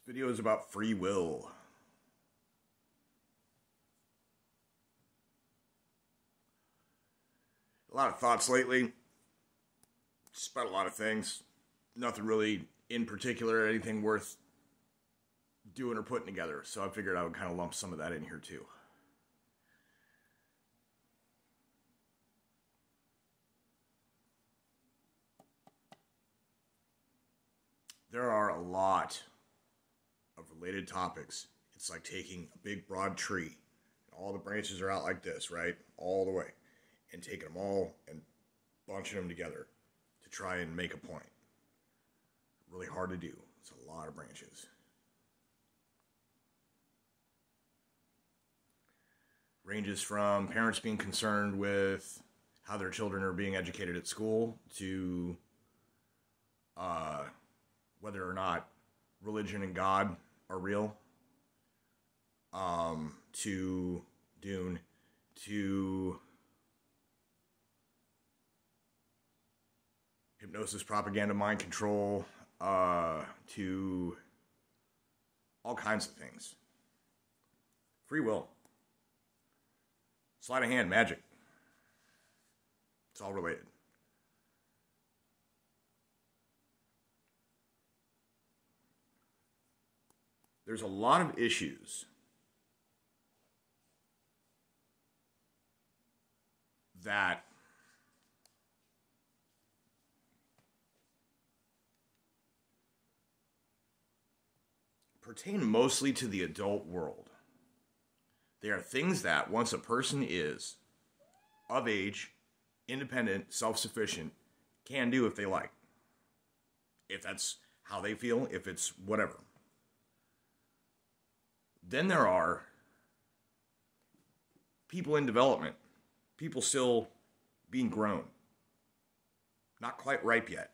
Video is about free will. A lot of thoughts lately. Just about a lot of things. Nothing really in particular, anything worth doing or putting together. So I figured I would kind of lump some of that in here too. There are a lot of related topics. It's like taking a big broad tree. All the branches are out like this, right? All the way. And taking them all and bunching them together to try and make a point. Really hard to do. It's a lot of branches. Ranges from parents being concerned with how their children are being educated at school to whether or not religion and God are real, to Dune, to hypnosis, propaganda, mind control, to all kinds of things. Free will. Sleight of hand, magic. It's all related. There's a lot of issues that pertain mostly to the adult world. They are things that, once a person is of age, independent, self-sufficient, can do if they like. If that's how they feel, if it's whatever. Then there are people in development, people still being grown, not quite ripe yet.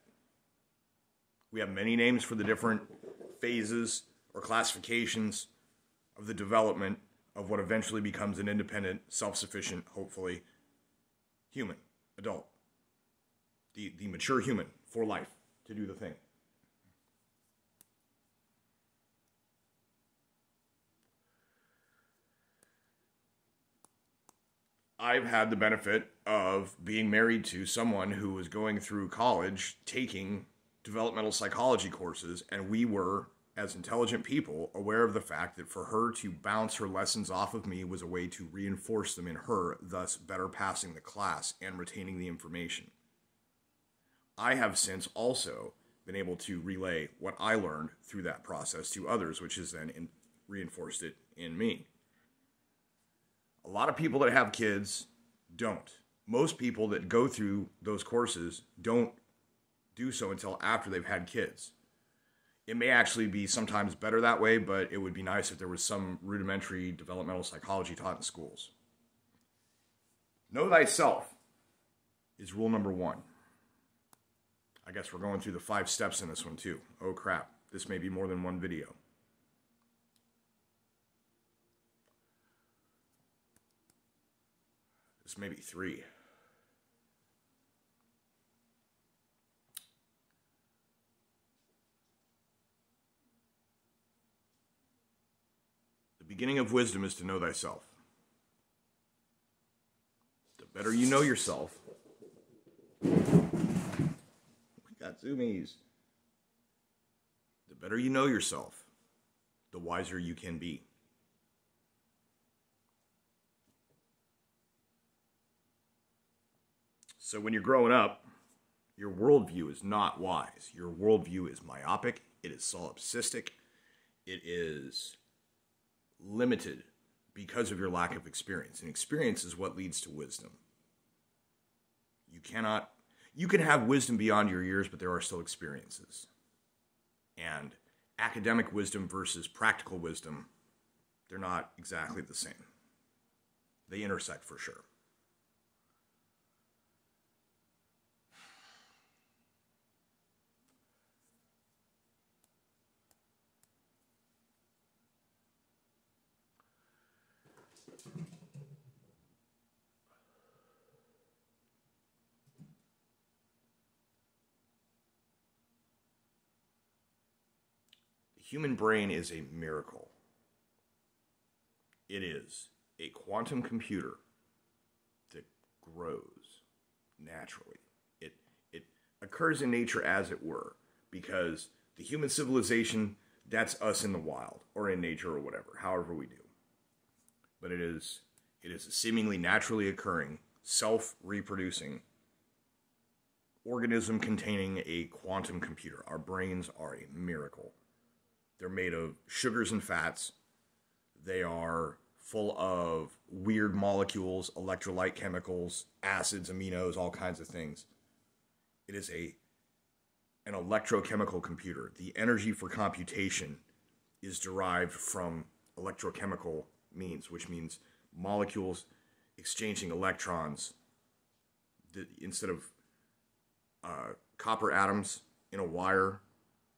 We have many names for the different phases or classifications of the development of what eventually becomes an independent, self-sufficient, hopefully, human, adult. The mature human for life to do the thing. I've had the benefit of being married to someone who was going through college taking developmental psychology courses, and we were, as intelligent people, aware of the fact that for her to bounce her lessons off of me was a way to reinforce them in her, thus better passing the class and retaining the information. I have since also been able to relay what I learned through that process to others, which has then reinforced it in me. A lot of people that have kids don't. Most people that go through those courses don't do so until after they've had kids. It may actually be sometimes better that way, but it would be nice if there was some rudimentary developmental psychology taught in schools. Know thyself is rule number 1. I guess we're going through the 5 steps in this one too. Oh crap, this may be more than one video. This may be 3. The beginning of wisdom is to know thyself. The better you know yourself. We got zoomies. The better you know yourself, the wiser you can be. So when you're growing up, your worldview is not wise. Your worldview is myopic. It is solipsistic. It is limited because of your lack of experience. And experience is what leads to wisdom. You can have wisdom beyond your years, but there are still experiences. And academic wisdom versus practical wisdom, they're not exactly the same. They intersect for sure. human brain is a miracle. It is a quantum computer that grows naturally. It occurs in nature, as it were, because the human civilization, that's us in the wild or in nature or whatever, however we do. But it is a seemingly naturally occurring, self-reproducing organism containing a quantum computer. Our brains are a miracle. They're made of sugars and fats. They are full of weird molecules, electrolyte chemicals, acids, aminos, all kinds of things. It is an electrochemical computer. The energy for computation is derived from electrochemical means, which means molecules exchanging electrons instead of copper atoms in a wire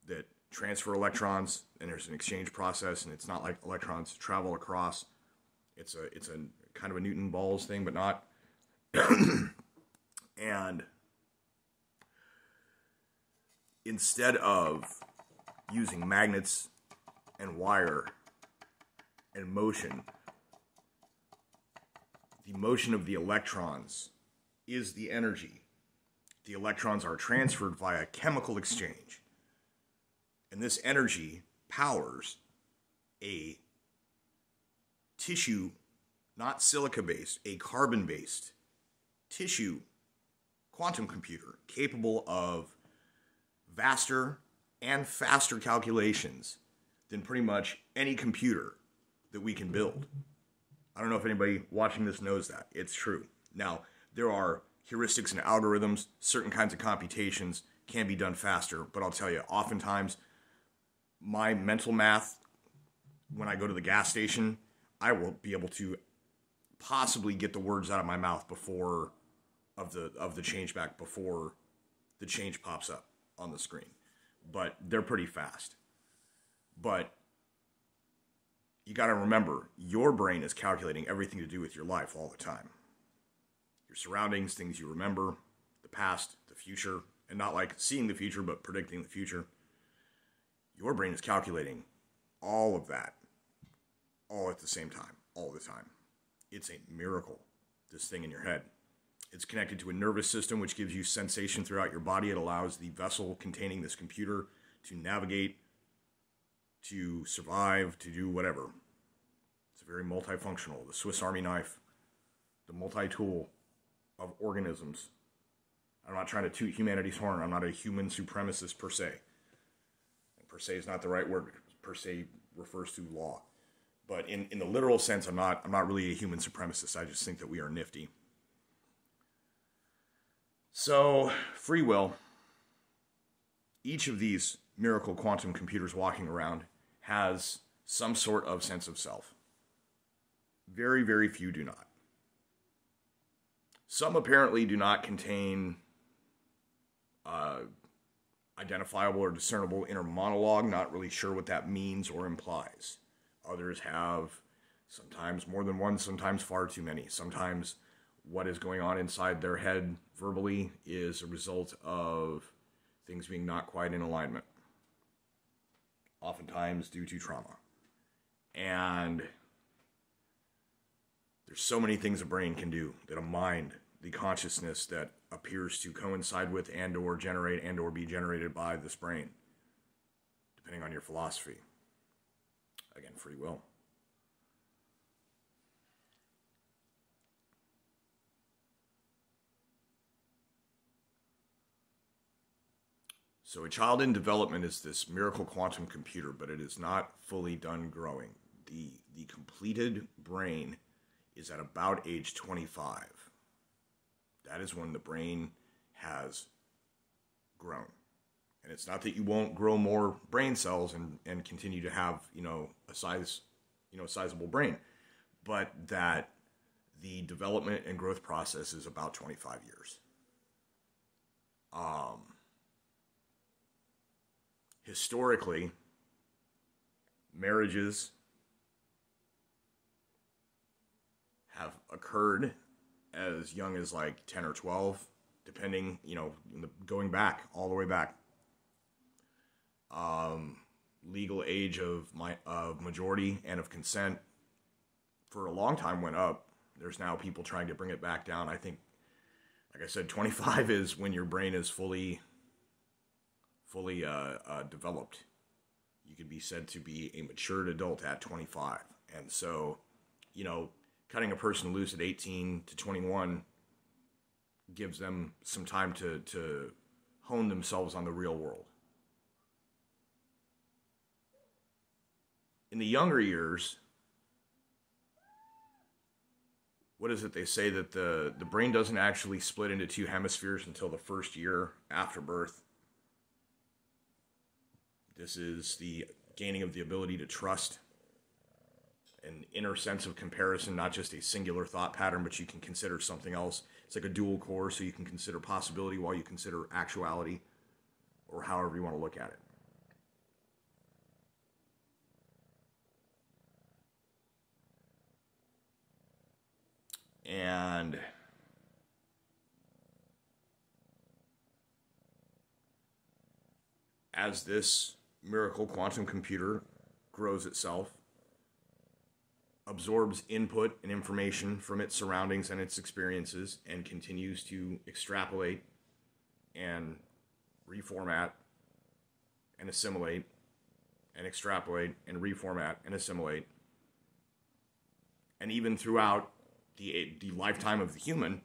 that transfer electrons, and there's an exchange process, and it's not like electrons travel across. It's a kind of a Newton balls thing, but not. And instead of using magnets and wire and motion, the motion of the electrons is the energy. The electrons are transferred via chemical exchange. And this energy powers a tissue, not silica-based, a carbon-based tissue quantum computer capable of vaster and faster calculations than pretty much any computer that we can build. I don't know if anybody watching this knows that. It's true. Now, there are heuristics and algorithms. Certain kinds of computations can be done faster, but I'll tell you, oftentimes, my mental math, when I go to the gas station, I will be able to possibly get the words out of my mouth before of the change back, before the change pops up on the screen. But they're pretty fast. But you got to remember, your brain is calculating everything to do with your life all the time. Your surroundings, things you remember, the past, the future, and not like seeing the future, but predicting the future. Your brain is calculating all of that, all at the same time, all the time. It's a miracle, this thing in your head. It's connected to a nervous system, which gives you sensation throughout your body. It allows the vessel containing this computer to navigate, to survive, to do whatever. It's very multifunctional. The Swiss Army knife, the multi-tool of organisms. I'm not trying to toot humanity's horn. I'm not a human supremacist per se. And per se is not the right word. Per se refers to law. But in the literal sense, I'm not really a human supremacist. I just think that we are nifty. So, free will. Each of these miracle quantum computers walking around has some sort of sense of self. Very, very few do not. Some apparently do not contain identifiable or discernible inner monologue, not really sure what that means or implies. Others have sometimes more than one, sometimes far too many. Sometimes what is going on inside their head verbally is a result of things being not quite in alignment. Oftentimes due to trauma. And there's so many things a brain can do, that a mind, the consciousness that appears to coincide with and or generate and or be generated by this brain, depending on your philosophy. Again, free will. So a child in development is this miracle quantum computer, but it is not fully done growing. The completed brain is at about age 25. That is when the brain has grown. And it's not that you won't grow more brain cells and continue to have, a sizable brain, but that the development and growth process is about 25 years. Historically, marriages have occurred as young as like 10 or 12, depending, going back, all the way back. legal age of majority and of consent for a long time went up. There's now people trying to bring it back down. I think, like I said, 25 is when your brain is fully developed. You could be said to be a matured adult at 25. And so, cutting a person loose at 18 to 21 gives them some time to hone themselves on the real world. In the younger years, what is it they say that the brain doesn't actually split into two hemispheres until the first year after birth? This is the gaining of the ability to trust, an inner sense of comparison, not just a singular thought pattern, but you can consider something else. It's like a dual core, so you can consider possibility while you consider actuality, or however you want to look at it. And as this miracle quantum computer grows itself, absorbs input and information from its surroundings and its experiences, and continues to extrapolate and reformat and assimilate and extrapolate and reformat and assimilate. And even throughout the lifetime of the human,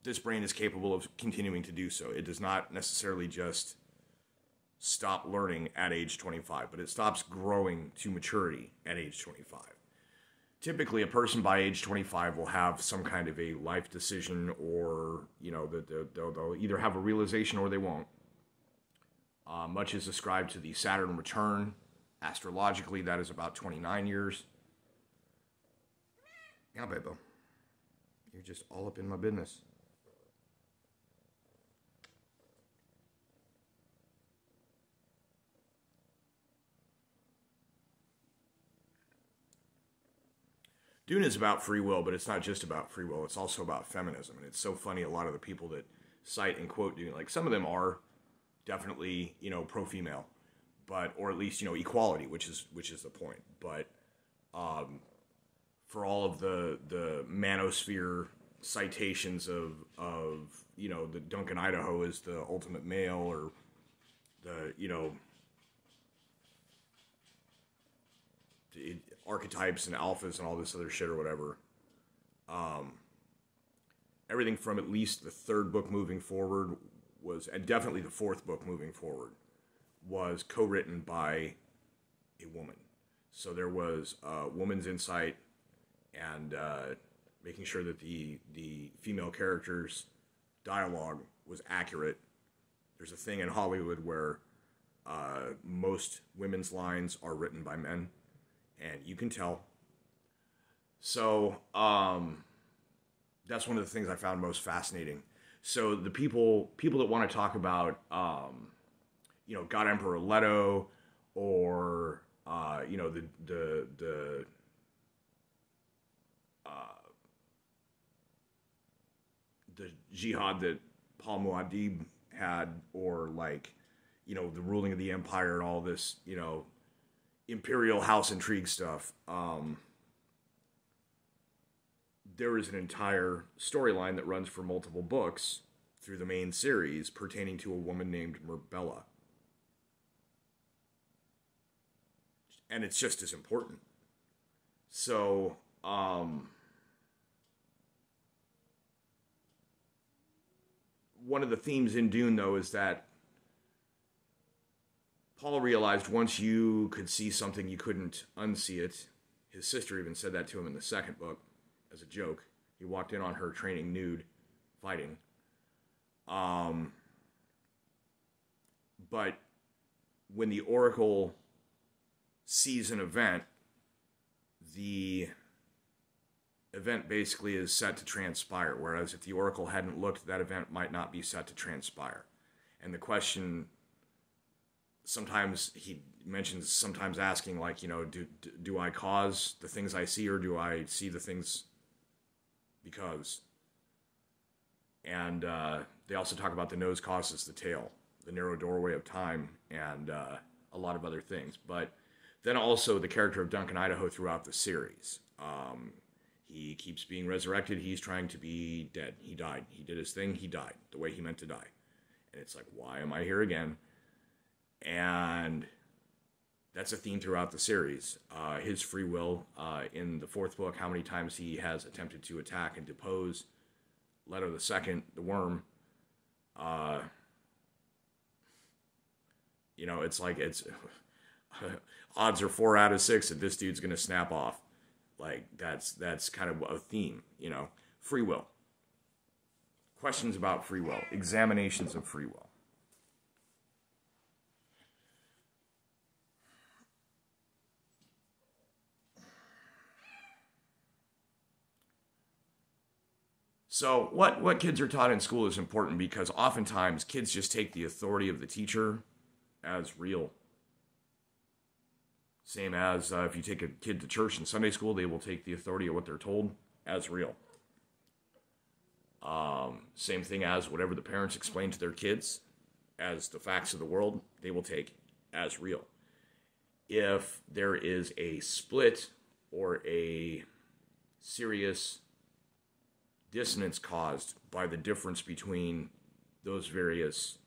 this brain is capable of continuing to do so. It does not necessarily just stop learning at age 25, but it stops growing to maturity at age 25. Typically, a person by age 25 will have some kind of a life decision, or, they'll either have a realization or they won't. Much is ascribed to the Saturn return. Astrologically, that is about 29 years. Yeah, baby. You're just all up in my business. Dune is about free will, but it's not just about free will. It's also about feminism. And it's so funny, a lot of the people that cite and quote Dune, like, some of them are definitely, pro-female, but, or at least, equality, which is the point. But for all of the manosphere citations of the Duncan Idaho is the ultimate male, or the, the archetypes and alphas and all this other shit or whatever. Everything from at least the third book moving forward was, and definitely the fourth book moving forward, was co-written by a woman. So there was a woman's insight, and making sure that the female characters' dialogue was accurate. There's a thing in Hollywood where most women's lines are written by men, and you can tell. So that's one of the things I found most fascinating. So the people that want to talk about, God Emperor Leto, or the jihad that Paul Muad'Dib had, or the ruling of the empire and all this, imperial house intrigue stuff. There is an entire storyline that runs for multiple books through the main series pertaining to a woman named Murbella. And it's just as important. So, one of the themes in Dune, though, is that Paul realized once you could see something, you couldn't unsee it. His sister even said that to him in the second book as a joke. He walked in on her training nude, fighting. But when the Oracle sees an event, the event basically is set to transpire, whereas if the Oracle hadn't looked, that event might not be set to transpire. And the question, sometimes he mentions, sometimes asking, do I cause the things I see, or do I see the things because? And they also talk about the nose causes the tail, the narrow doorway of time, and a lot of other things. But then also the character of Duncan Idaho throughout the series. He keeps being resurrected. He's trying to be dead. He died. He did his thing. He died the way he meant to die. And it's like, why am I here again? And that's a theme throughout the series. His free will in the fourth book, how many times he has attempted to attack and depose Leto II, the worm. It's like odds are 4 out of 6 that this dude's going to snap off. Like, that's kind of a theme, Free will. Questions about free will. Examinations of free will. So what kids are taught in school is important because oftentimes kids just take the authority of the teacher as real. Same as if you take a kid to church in Sunday school, they will take the authority of what they're told as real. Same thing as whatever the parents explain to their kids as the facts of the world, they will take as real. If there is a split or a serious dissonance caused by the difference between those various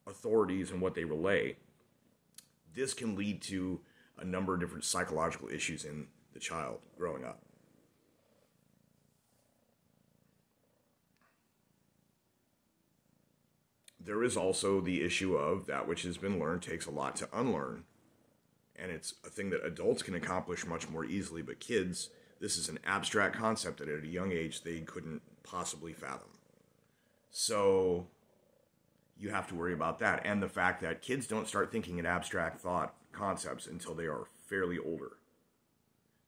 authorities and what they relay, this can lead to a number of different psychological issues in the child growing up. There is also the issue of that which has been learned takes a lot to unlearn. And it's a thing that adults can accomplish much more easily, but kids, this is an abstract concept that at a young age they couldn't possibly fathom. So you have to worry about that. And the fact that kids don't start thinking in abstract thought concepts until they are fairly older.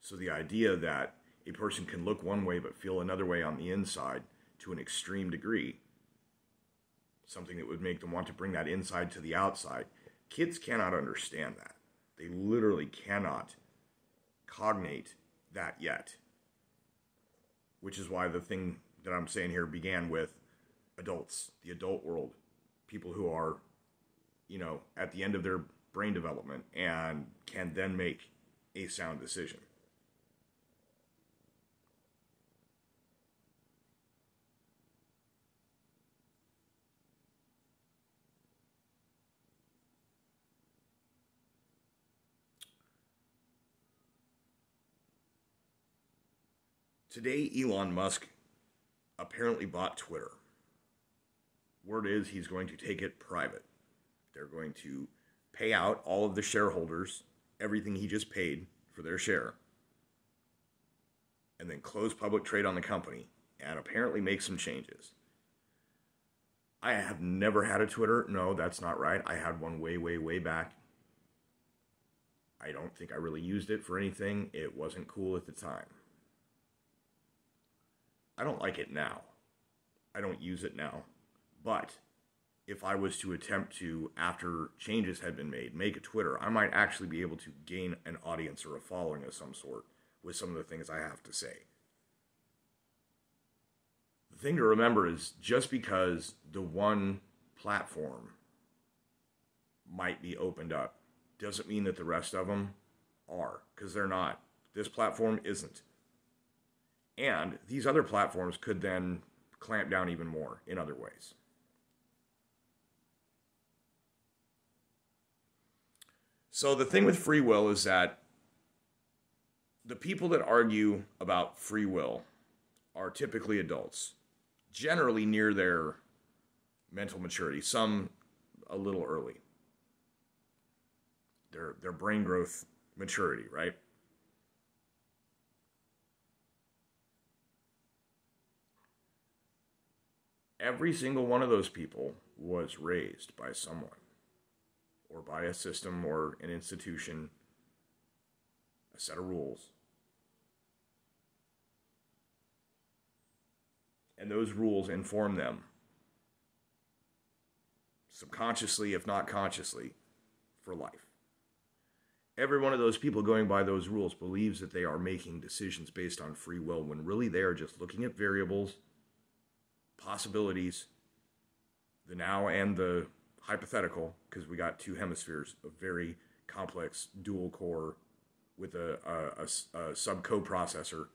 So the idea that a person can look one way but feel another way on the inside to an extreme degree, something that would make them want to bring that inside to the outside, kids cannot understand that. They literally cannot cognate that yet. Which is why the thing that I'm saying here began with adults, the adult world, people who are, at the end of their brain development and can then make a sound decision. Today, Elon Musk apparently bought Twitter. Word is he's going to take it private. They're going to pay out all of the shareholders everything he just paid for their share, and then close public trade on the company, and apparently make some changes. I have never had a Twitter. No, that's not right. I had one way, way, way back. I don't think I really used it for anything. It wasn't cool at the time. I don't like it now. I don't use it now. But if I was to attempt to, after changes had been made, make a Twitter, I might actually be able to gain an audience or a following of some sort with some of the things I have to say. The thing to remember is just because the one platform might be opened up doesn't mean that the rest of them are, because they're not. This platform isn't. And these other platforms could then clamp down even more in other ways. So the thing with free will is that the people that argue about free will are typically adults, generally near their mental maturity, some a little early. Their brain growth maturity, right? Every single one of those people was raised by someone, or by a system or an institution, a set of rules. And those rules inform them, subconsciously, if not consciously, for life. Every one of those people going by those rules believes that they are making decisions based on free will, when really they are just looking at variables, possibilities, the now and the hypothetical, because we got two hemispheres, a very complex dual core with a sub coprocessor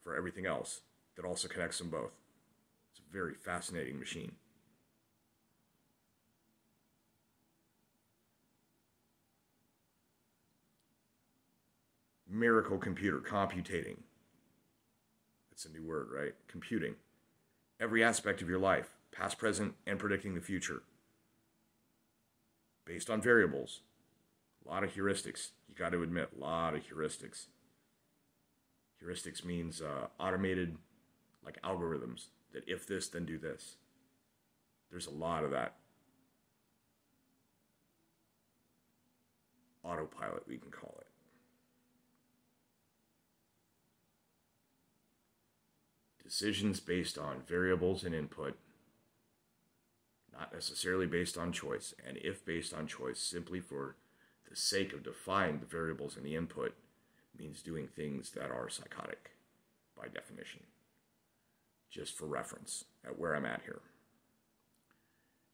for everything else that also connects them both. It's a very fascinating machine. Miracle computer, computating. It's a new word, right? Computing. Every aspect of your life, past, present, and predicting the future. Based on variables. A lot of heuristics. You got to admit, a lot of heuristics. Heuristics means automated, like algorithms, that if this, then do this. There's a lot of that. Autopilot, we can call it. Decisions based on variables and input, not necessarily based on choice, and if based on choice, simply for the sake of defying the variables and the input, means doing things that are psychotic by definition. Just for reference at where I'm at here.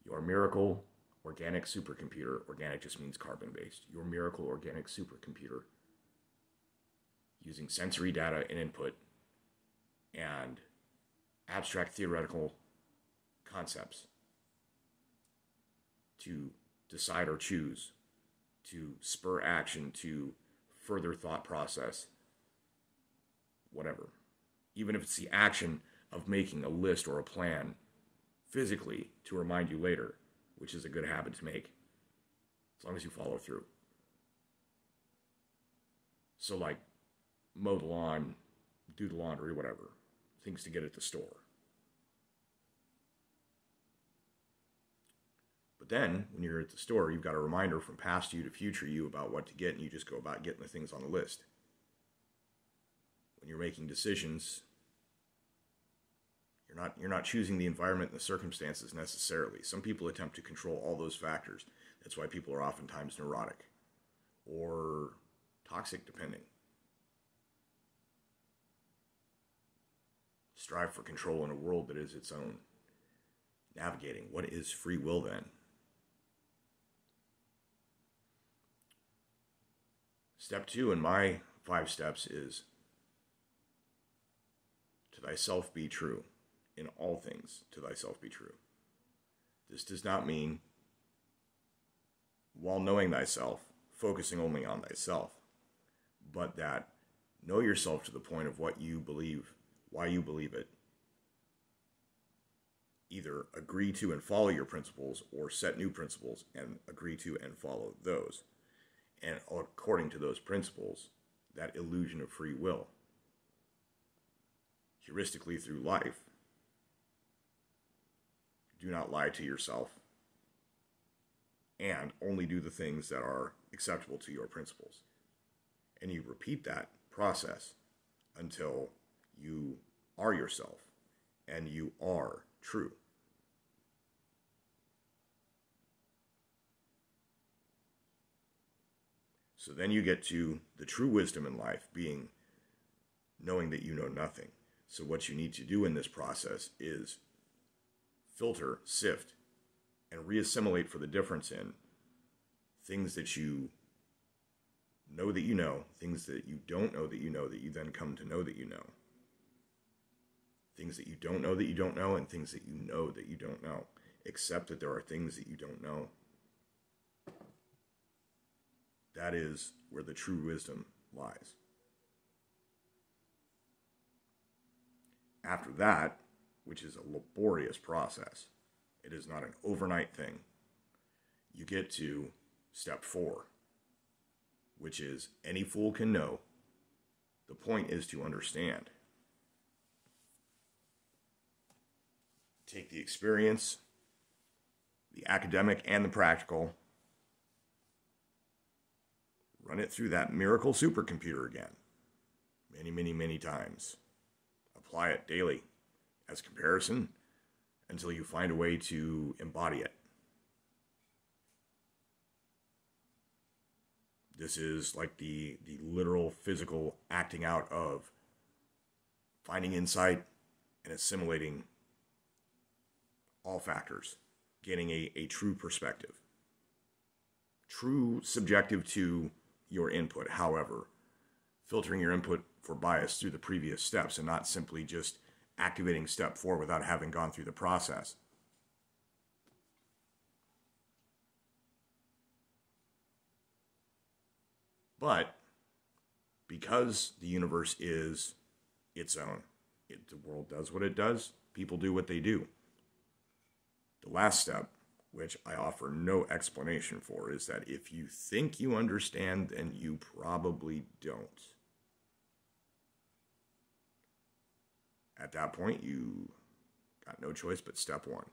Your miracle organic supercomputer, organic just means carbon-based, your miracle organic supercomputer, using sensory data and input and abstract theoretical concepts to decide or choose, to spur action, to further thought process, whatever. Even if it's the action of making a list or a plan physically to remind you later, which is a good habit to make, as long as you follow through. So like mow the lawn, do the laundry, whatever. Things to get at the store. But then, when you're at the store, you've got a reminder from past you to future you about what to get, and you just go about getting the things on the list. When you're making decisions, you're not choosing the environment and the circumstances necessarily. Some people attempt to control all those factors. That's why people are oftentimes neurotic or toxic, depending. Strive for control in a world that is its own. Navigating. What is free will then? Step 2 in my 5 steps is to thyself be true. In all things, to thyself be true. This does not mean, while knowing thyself, focusing only on thyself, but that know yourself to the point of what you believe, why you believe it. Either agree to and follow your principles, or set new principles and agree to and follow those. And according to those principles, that illusion of free will, heuristically through life, do not lie to yourself, and only do the things that are acceptable to your principles. And you repeat that process until you are yourself and you are true. So then you get to the true wisdom in life, being knowing that you know nothing. So what you need to do in this process is filter, sift, and reassimilate for the difference in things that you know, things that you don't know that you then come to know that you know. Things that you don't know that you don't know, and things that you know that you don't know. Accept that there are things that you don't know. That is where the true wisdom lies. After that, which is a laborious process, it is not an overnight thing, you get to step 4, which is any fool can know. The point is to understand. Take the experience, the academic and the practical, run it through that miracle supercomputer again, many, many, many times. Apply it daily as comparison until you find a way to embody it. This is like the literal physical acting out of finding insight and assimilating all factors getting a true perspective. True subjective to your input, however, filtering your input for bias through the previous steps and not simply just activating step 4 without having gone through the process. But because the universe is its own, the world does what it does, people do what they do. The last step, which I offer no explanation for, is that if you think you understand, then you probably don't. At that point, you got no choice but step 1.